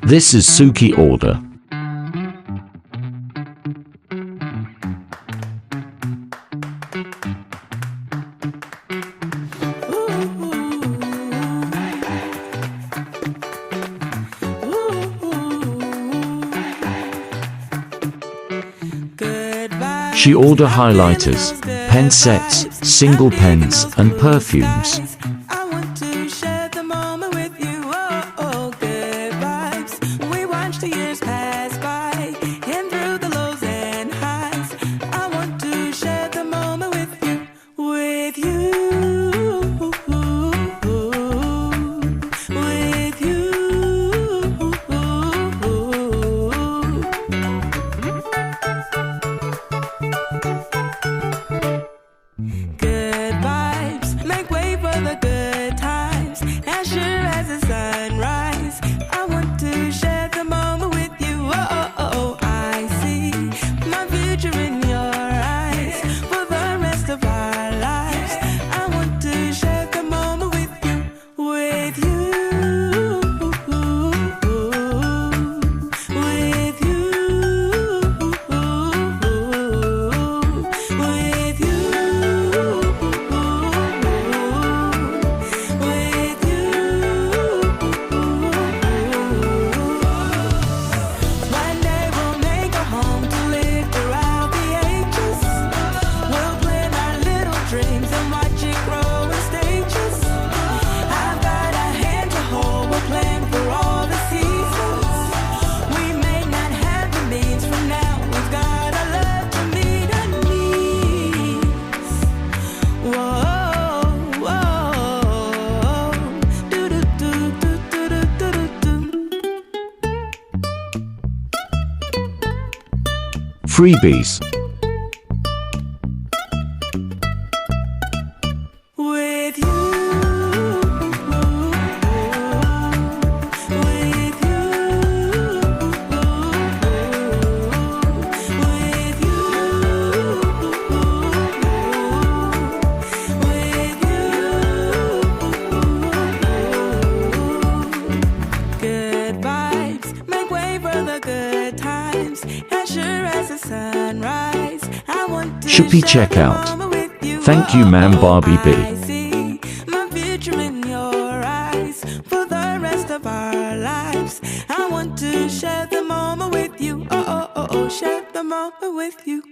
This is Suki order. She order highlighters, pen sets, single pens, and perfumes. I want to share the moment with you. Oh, good vibes. We watched the years pass by, and through the lows and highs. I want to share the moment with you, with you, with you. Good vibes, make way for the good times. As sure as the sunrise, I want to share the moment with you. Oh, I see my future in your eyes for the rest of our lives. I want to share the moment with you, with you, with you, with you. One day we'll make a home to live throughout the ages. We'll plan our little dreams and watch it grow in stages. I've got a hand to hold, we'll plan for all the seasons. We may not have the means from now, we've got our love to meet our needs. Whoa, whoa, do do do do do do do do. Freebies. With you, with you, with you, with you. Good vibes, make way for the good times. As sure as the sunrise, I want to Shopee share the checkout. moment with you. Thank you, ma'am, Barbie B. I see my future in your eyes for the rest of our lives. I want to share the moment with you. Oh, share the moment with you.